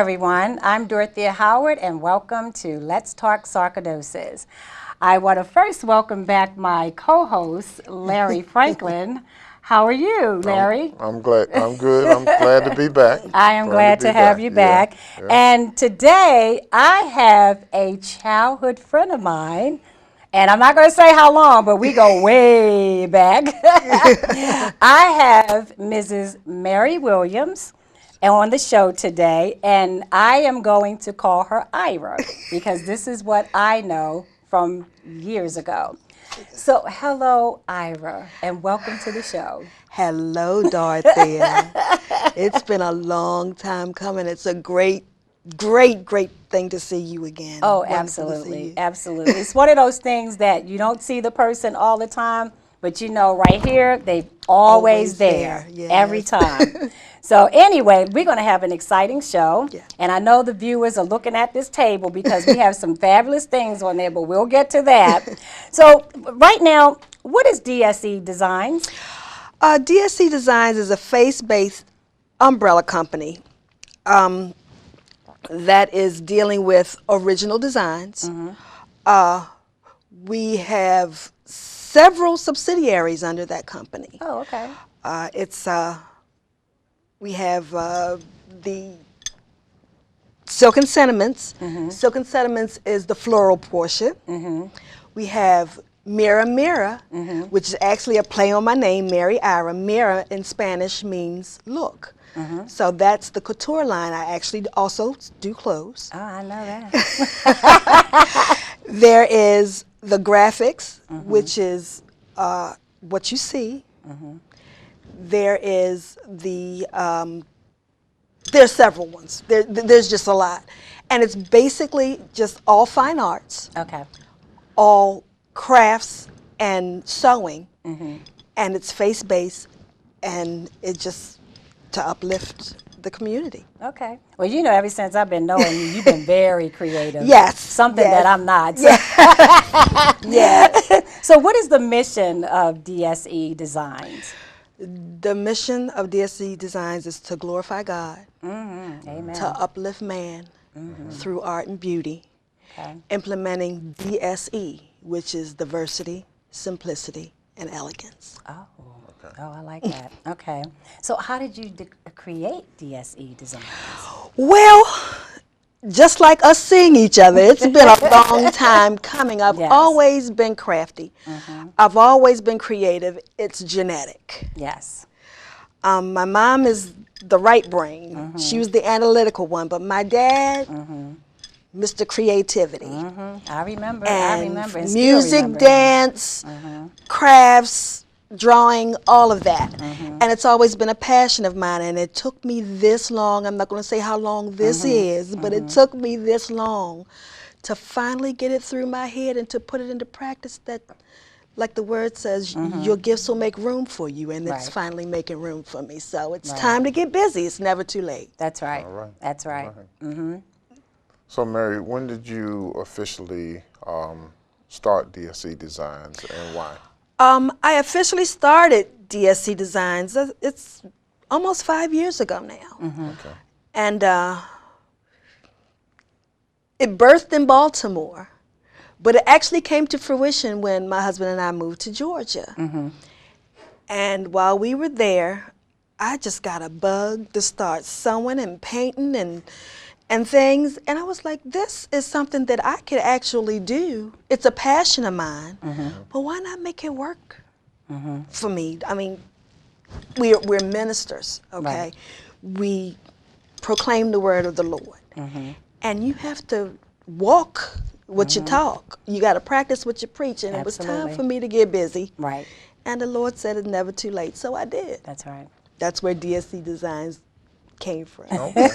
everyone. I'm Dorothea Howard, and welcome to Let's Talk Sarcoidosis. I want to first welcome back my co-host, Larry Franklin. How are you, Larry? I'm glad. I'm good. I'm glad to be back. I am glad to have you back. Yeah. And today I have a childhood friend of mine. And I'm not going to say how long, but we go way back. I have Mrs. Mary Williams on the show today, and I am going to call her Ira because this is what I know from years ago. So, hello, Ira, and welcome to the show. Hello, Dorothea. It's been a long time coming. It's a great thing to see you again. Oh, Wonderful absolutely, absolutely. It's one of those things that you don't see the person all the time, but you know right here, they're always there, yes. every time. So anyway, we're going to have an exciting show, and I know the viewers are looking at this table because we have some fabulous things on there, but we'll get to that. So right now, what is DSE Designs? DSC Designs is a faith-based umbrella company that is dealing with original designs. We have several subsidiaries under that company. Oh, okay. We have the Silk and Sentiments. Silk and Sentiments is the floral portion. We have Mira Mira, which is actually a play on my name, Mary Ira. Mira in Spanish means look. So that's the couture line. I actually also do clothes. Oh, I know that. There is the graphics, which is what you see. There is the, there's several ones. There's just a lot. And it's basically just all fine arts. Okay. All crafts and sewing. And it's faith-based, and it just to uplift the community. Okay. Well, you know, ever since I've been knowing you, you've been very creative. Yes. Something that I'm not. So. So what is the mission of DSE Designs? The mission of DSC Designs is to glorify God, Amen. to uplift man through art and beauty, implementing DSE, which is diversity, simplicity, and elegance. Oh, I like that. Okay. So how did you create DSE Designs? Well, just like us seeing each other, it's been a long time coming. I've always been crafty. I've always been creative. It's genetic. Yes. My mom is the right brain. She was the analytical one, but my dad, Mr. Creativity. I remember. And and music, dance, crafts, drawing, all of that. And it's always been a passion of mine, and it took me this long. I'm not going to say how long this is, but it took me this long to finally get it through my head and to put it into practice that, like the word says, your gifts will make room for you, and it's finally making room for me. So it's time to get busy. It's never too late. That's right. All right. That's right. So, Mary, when did you officially start DSC Designs, and why? I officially started DSC Designs. It's almost 5 years ago now. Okay. And it birthed in Baltimore, but it actually came to fruition when my husband and I moved to Georgia. And while we were there, I just got a bug to start sewing and painting and things, and I was like, this is something that I could actually do. It's a passion of mine, but why not make it work for me? I mean, we're ministers, okay? We proclaim the word of the Lord, and you have to walk what you talk. You got to practice what you preach, and it was time for me to get busy. Right. And the Lord said it's never too late, so I did. That's right. That's where DSC Designs came from. Okay.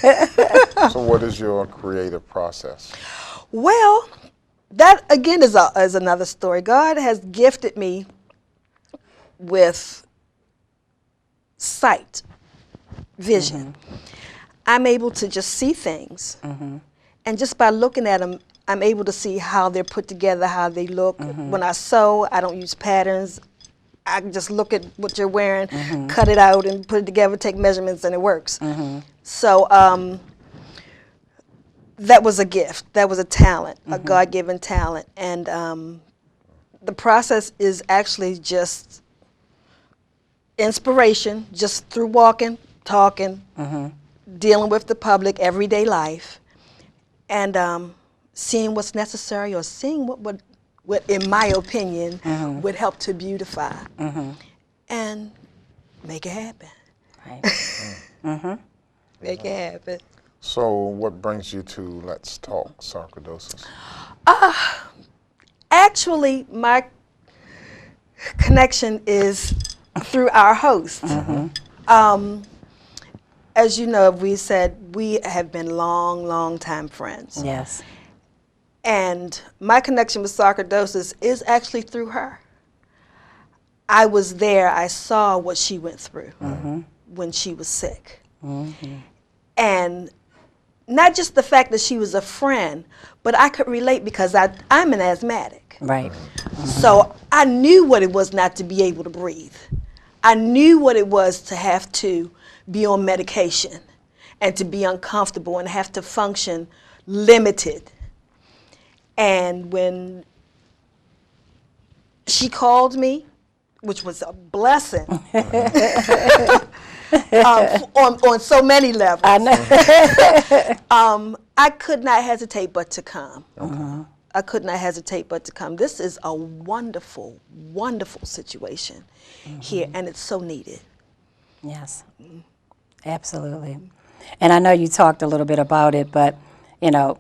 So what is your creative process? Well, that again is another story. God has gifted me with sight, vision. I'm able to just see things. And just by looking at them, I'm able to see how they're put together, how they look. When I sew, I don't use patterns. I can just look at what you're wearing, cut it out, and put it together, take measurements, and it works. So that was a gift. That was a talent, a God-given talent. And the process is actually just inspiration, just through walking, talking, dealing with the public, everyday life, and seeing what's necessary, or seeing what in my opinion, would help to beautify and make it happen. Right. Make it happen. So what brings you to Let's Talk Sarcoidosis? Actually, my connection is through our host. As you know, we said we have been long time friends. Yes. And my connection with sarcoidosis is actually through her. I was there, I saw what she went through when she was sick. And not just the fact that she was a friend, but I could relate because I'm an asthmatic. Right. So I knew what it was not to be able to breathe. I knew what it was to have to be on medication and to be uncomfortable and have to function limited. And when she called me, which was a blessing, on so many levels, I know. I could not hesitate but to come. I could not hesitate but to come. This is a wonderful, wonderful situation here, and it's so needed. Yes, absolutely. And I know you talked a little bit about it, but, you know,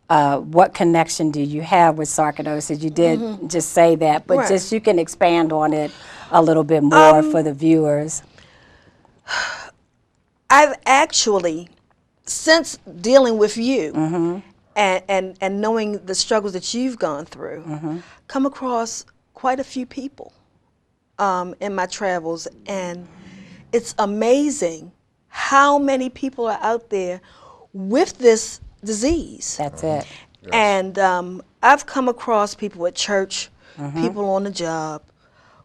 what connection do you have with sarcoidosis? You did just say that, but Right. just you can expand on it a little bit more for the viewers. I've actually, since dealing with you and knowing the struggles that you've gone through, come across quite a few people in my travels, and it's amazing how many people are out there with this disease. That's it. Yes. And I've come across people at church, people on the job,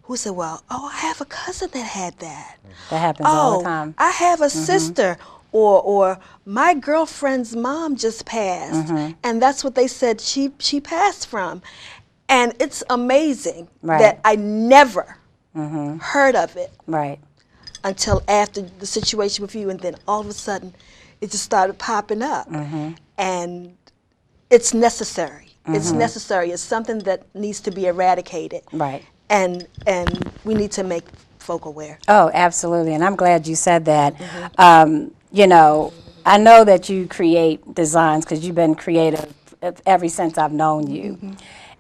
who said, well, oh, I have a cousin that had that. That happens all the time. I have a sister, or my girlfriend's mom just passed, and that's what they said she passed from. And it's amazing that I never heard of it Right. until after the situation with you, and then all of a sudden it just started popping up. And it's necessary. It's necessary. It's something that needs to be eradicated. Right. And we need to make folk aware. Oh, absolutely. And I'm glad you said that. You know, I know that you create designs because you've been creative ever since I've known you.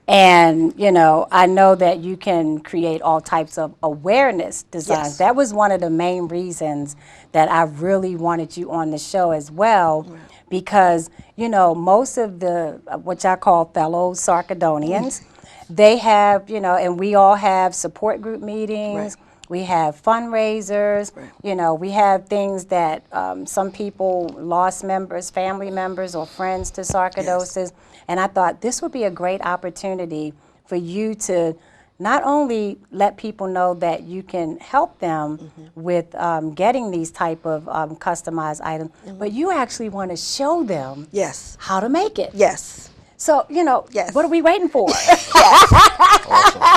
And, you know, I know that you can create all types of awareness designs. Yes. That was one of the main reasons that I really wanted you on the show as well, because, you know, most of the, what I call fellow Sarcoidonians, they have, you know, and we all have support group meetings. We have fundraisers, you know, we have things that some people lost members, family members or friends to sarcoidosis. And I thought this would be a great opportunity for you to not only let people know that you can help them with getting these type of customized items, but you actually want to show them Yes. how to make it. Yes. So, you know, Yes. what are we waiting for?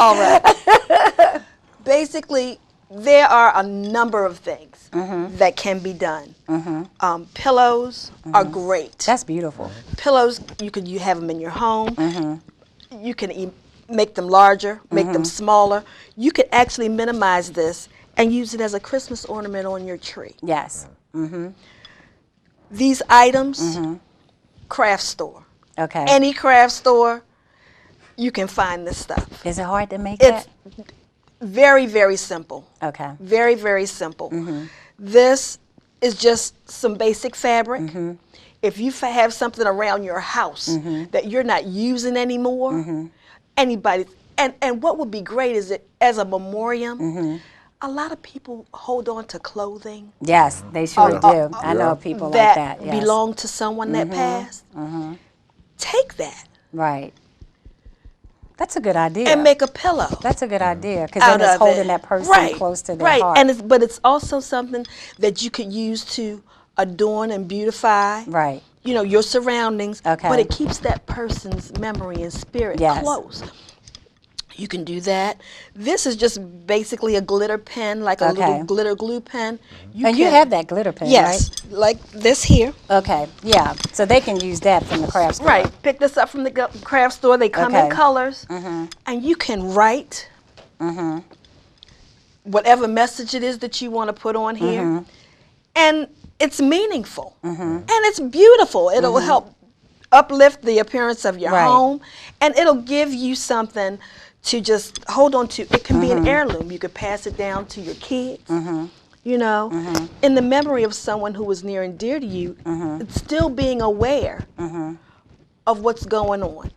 All right. Basically, there are a number of things that can be done. Pillows are great. That's beautiful. Pillows, you have them in your home. You can make them larger, make them smaller. You could actually minimize this and use it as a Christmas ornament on your tree. Yes. These items, craft store. Okay. Any craft store, you can find this stuff. Is it hard to make It's that? very, very simple. Okay. Very, very simple. This is just some basic fabric. If you have something around your house that you're not using anymore, anybody, and what would be great is that as a memoriam, a lot of people hold on to clothing Yes, they sure do. I know people like that. Yes. belong to someone that passed. Take that Right. That's a good idea. and make a pillow. That's a good idea because out then it's of holding it. that person Right, close to their right. heart. But it's also something that you could use to adorn and beautify Right. you know, your surroundings, Okay. but it keeps that person's memory and spirit Yes. close. You can do that. This is just basically a glitter pen, like a Okay. little glitter glue pen. You And you can- have that glitter pen, Yes, like this here. right? Okay, yeah. So they can use that from the craft store. Right. Pick this up from the craft store. They come in Okay. colors, and you can write whatever message it is that you want to put on here, and it's meaningful and it's beautiful. It'll help uplift the appearance of your Right. home, and it'll give you something to just hold on to. It can be an heirloom. You could pass it down to your kids. You know, in the memory of someone who was near and dear to you, it's still being aware of what's going on.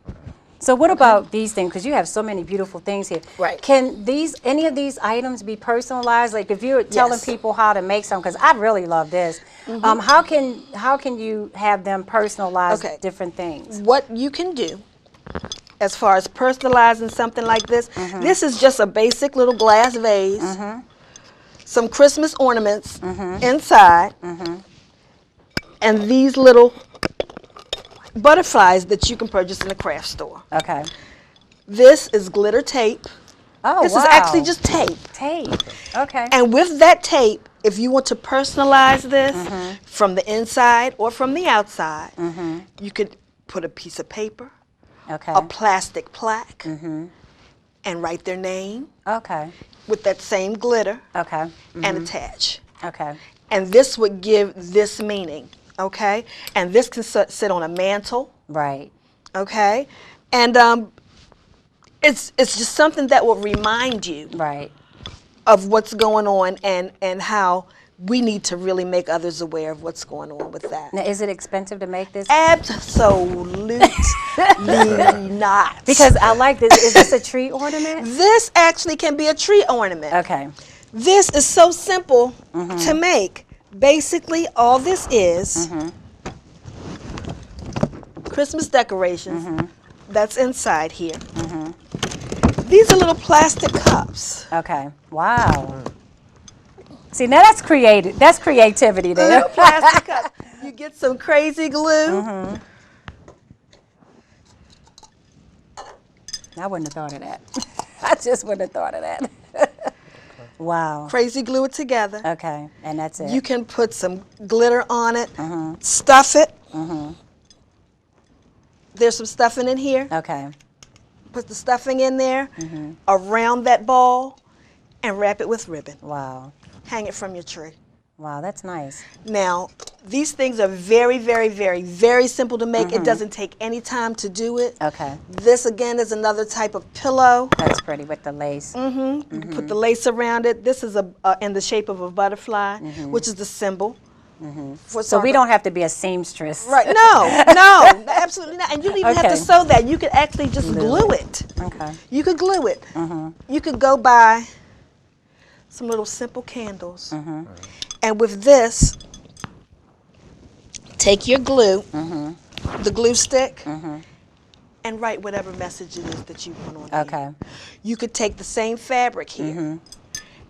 So what about these things? Because you have so many beautiful things here. Right. Can any of these items be personalized? Like if you're telling Yes. people how to make some, because I really love this. How can you have them personalize Okay. different things? What you can do as far as personalizing something like this, this is just a basic little glass vase, some Christmas ornaments inside, and these little butterflies that you can purchase in the craft store. Okay. This is glitter tape. Oh, This wow. is actually just tape. tape. Okay. And with that tape, if you want to personalize this from the inside or from the outside, you could put a piece of paper, Okay. a plastic plaque, and write their name Okay. with that same glitter Okay. and attach. Okay. And this would give this meaning, okay? And this can sit on a mantle, Right. okay? And it's just something that will remind you Right. of what's going on and how we need to really make others aware of what's going on with that. Now, is it expensive to make this? Absolutely not. Because I like this. Is this a tree ornament? this actually can be a tree ornament. Okay. This is so simple to make. Basically, all this is Christmas decorations that's inside here. These are little plastic cups. Okay. Wow. See, now that's creative. That's creativity there. Little plastic cups. You get some crazy glue. I wouldn't have thought of that. I just wouldn't have thought of that. Wow. Crazy glue it together. Okay, and that's it. You can put some glitter on it, stuff it. There's some stuffing in here. Okay. Put the stuffing in there, around that ball, and wrap it with ribbon. Wow. Hang it from your tree. Wow, that's nice. Now, these things are very, very, very, very simple to make. It doesn't take any time to do it. Okay. This, again, is another type of pillow. That's pretty with the lace. You can put the lace around it. This is in the shape of a butterfly, which is the symbol. For So we don't have to be a seamstress. Right, no, absolutely not. And you don't even have Okay. to sew that. You could actually just glue it. Okay. You could glue it. You could go buy some little simple candles. And with this, take your glue, the glue stick, and write whatever message it is that you want on here. Okay. You could take the same fabric here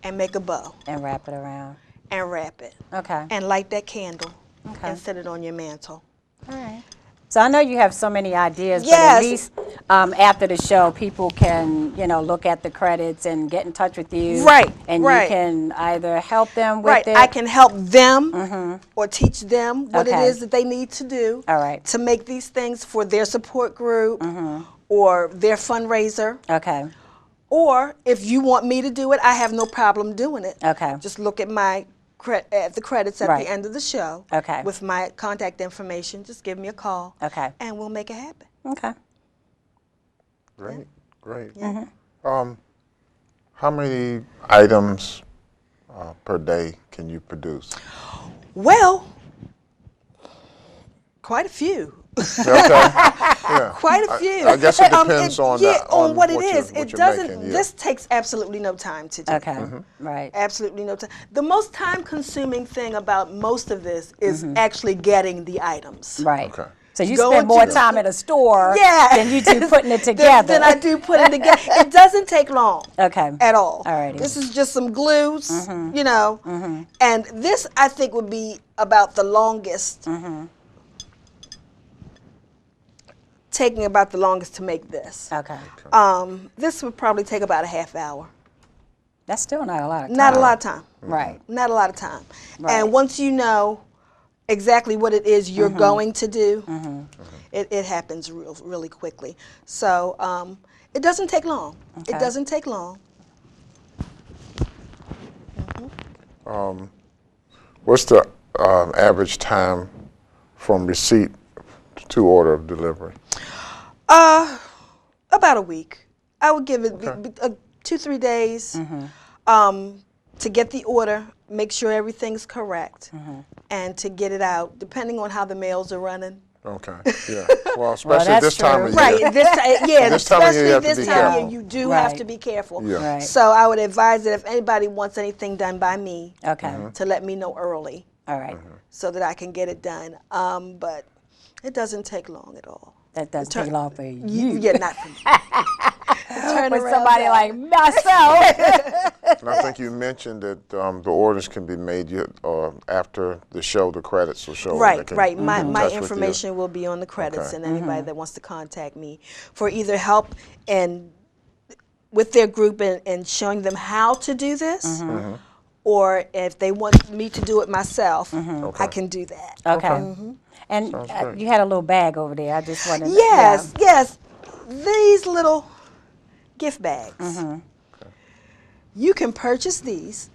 and make a bow And wrap it around. and wrap it Okay. and light that candle Okay. and set it on your mantle. All right. So I know you have so many ideas, but Yes. at least after the show, people can, look at the credits and get in touch with you. Right, And right. you can either help them with Right, it. I can help them or teach them what it Okay. is that they need to do All right. to make these things for their support group or their fundraiser. Okay. Or if you want me to do it, I have no problem doing it. Okay. Just look at my the credits at Right. the end of the show. Okay. With my contact information, just give me a call. Okay. And we'll make it happen. Okay. Great, great. How many items per day can you produce? Well, quite a few. Okay. Yeah. Quite a few. I guess it depends on on what it is. what It you're doesn't. making, yeah. This takes absolutely no time to do. Okay. Right. Absolutely no time. The most time-consuming thing about most of this is actually getting the items. Right. Okay. So you Going spend more to- time at a store Yeah. than you do putting it together. Than I do putting it together. It doesn't take long. Okay. At all. Alrighty. This is just some glues, And this, I think, would be about the longest taking about the longest to make this. Okay. This would probably take about a half hour. That's still not a lot of time. Not a lot of time. Right. Not a lot of time. Right. And once you know exactly what it is you're going to do, it happens really quickly. So it doesn't take long. Okay. It doesn't take long. What's the average time from receipt to order of delivery? About a week. I would give it 2-3 days to get the order, make sure everything's correct, and to get it out, depending on how the mails are running. Okay, yeah. Well, especially that's this time of true. year. Right, this time of year you especially have to this be time of year, careful. you do Right. have to be careful. Yeah. Right. So I would advise that if anybody wants anything done by me, Okay. to let me know early All right. so that I can get it done. But it doesn't take long at all. That doesn't take long for you. Yeah, not for me. Turn For around somebody time. like myself. And I think you mentioned that the orders can be made after the show, the credits will show. They Right, can right. get in My touch with you. information will be on the credits, Okay. and anybody that wants to contact me for either help and with their group and showing them how to do this, or if they want me to do it myself, I can do that. Okay. And Sounds great. you had a little bag over there. I just wanted to. Yes, yes. These little gift bags. You can purchase these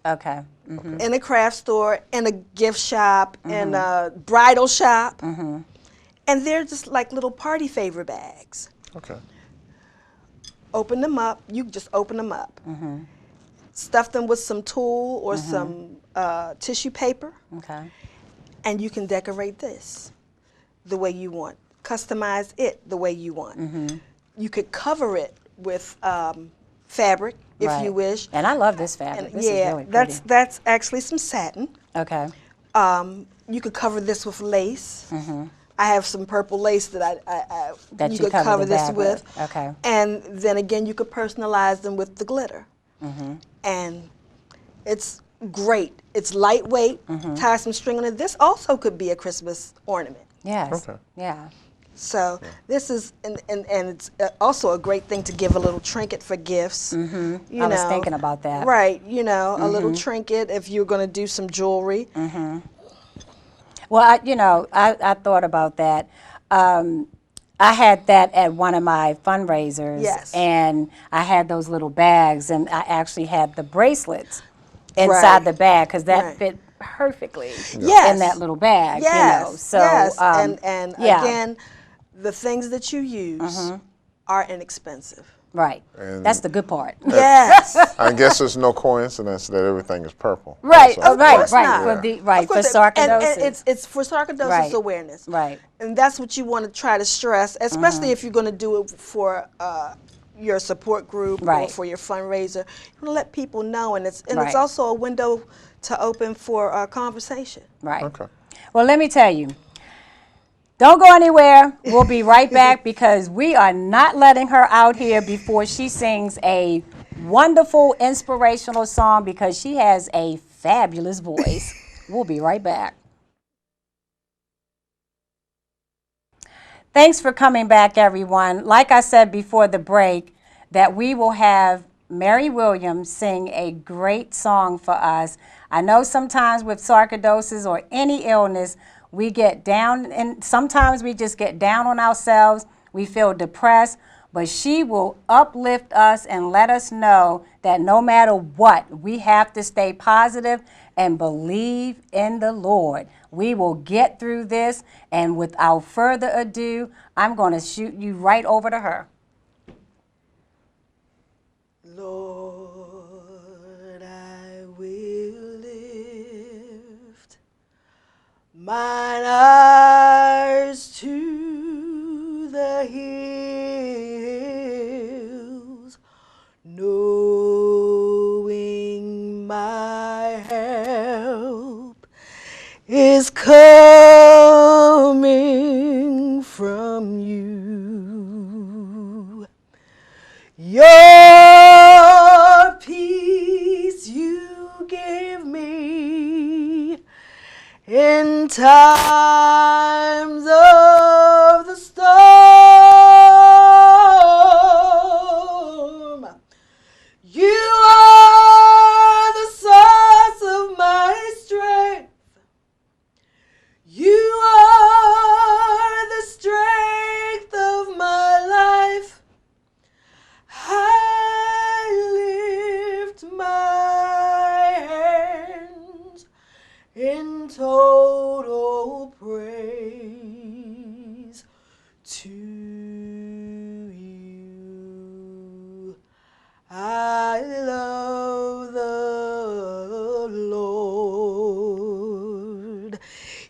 Okay. in a craft store, in a gift shop, in a bridal shop, and they're just like little party favor bags. Okay. Open them up. You just open them up. Stuff them with some tulle or some tissue paper, Okay. and you can decorate this the way you want. Customize it the way you want. You could cover it with fabric if Right. you wish. And I love this fabric. And This is really pretty. that's actually some satin. Okay. You could cover this with lace. I have some purple lace that That you could cover cover the this bag with. with. Okay. And then again, you could personalize them with the glitter. And it's great. It's lightweight. Tie some string on it. This also could be a Christmas ornament. Yes. Okay. Yeah. So this is, and it's also a great thing to give a little trinket for gifts. You I was thinking about that. Right, a little trinket if you're going to do some jewelry. Well, I thought about that. I had that at one of my fundraisers. Yes. And I had those little bags, and I actually had the bracelets inside Right. the bag because that Right. fit perfectly Yes. in that little bag. Yes, So, yes. yeah. Again, the things that you use are inexpensive. Right. And- That's the good part. Yes. I guess it's no coincidence that everything is purple. Right. also. Right. course Right. not. For the right Of for course, sarcoidosis. and it's for sarcoidosis Right. awareness. Right. And that's what you want to try to stress, especially if you're going to do it for your support group or Right. for your fundraiser. You want to let people know, and it's Right. also a window to open for a conversation. Right. Okay. Well, let me tell you. Don't go anywhere. We'll be right back because we are not letting her out here before she sings a wonderful inspirational song because she has a fabulous voice. We'll be right back. Thanks for coming back, everyone. Like I said before the break, that we will have Mary Williams sing a great song for us. I know sometimes with sarcoidosis or any illness, we get down, and sometimes we just get down on ourselves. We feel depressed, but she will uplift us and let us know that no matter what, we have to stay positive and believe in the Lord. We will get through this, and without further ado, I'm going to shoot you right over to her. Lord, I will lift mine eyes to the hills, knowing my help is coming from you. Your peace you give me in time you. I love the Lord.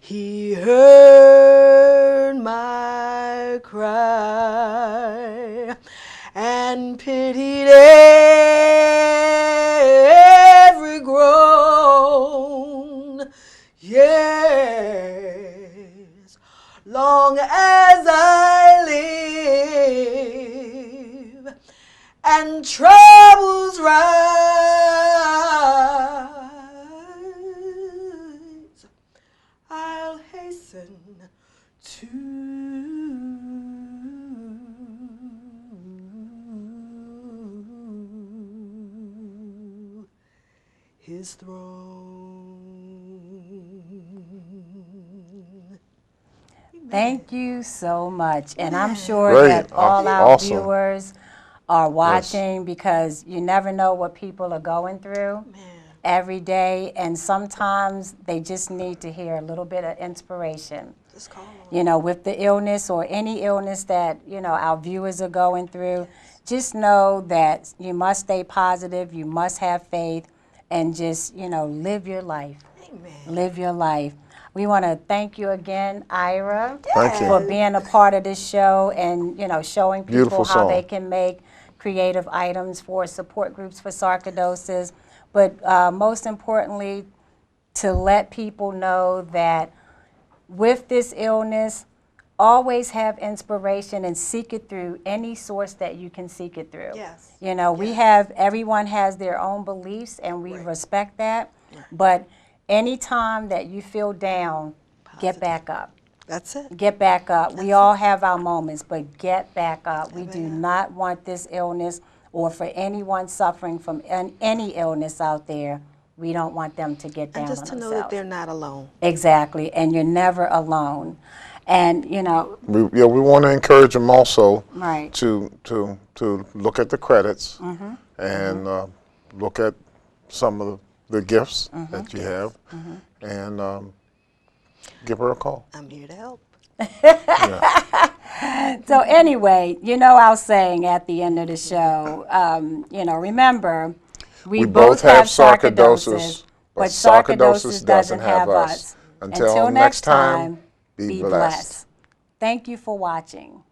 He heard my cry and pitied every groan. Yes, long as I live and troubles rise, I'll hasten to His throne. Thank you so much. And I'm sure Great. that all our Awesome. viewers are watching because you never know what people are going through every day. And sometimes they just need to hear a little bit of inspiration. Just call on You know, with the illness or any illness that, you know, our viewers are going through, just know that you must stay positive, you must have faith, and just, you know, live your life. Amen. Live your life. We want to thank you again, Ira, Thank you. for being a part of this show and, you know, showing people Beautiful how they song. can make creative items for support groups for sarcoidosis. But most importantly, to let people know that with this illness, always have inspiration and seek it through any source that you can seek it through. Yes. You know, everyone has their own beliefs and we respect that. But anytime that you feel down, get back up. That's it. Get back up. We all have our moments, but get back up. We do not want this illness or for anyone suffering from any illness out there, we don't want them to get down And just on to know themselves. that they're not alone. Exactly, and you're never alone. And, you know, We want to encourage them also right. to look at the credits and look at some of the gifts that you have and give her a call. I'm here to help. So anyway, you know our saying at the end of the show, you know, remember, we both have sarcoidosis, but sarcoidosis doesn't have us. Until next time, be blessed. Thank you for watching.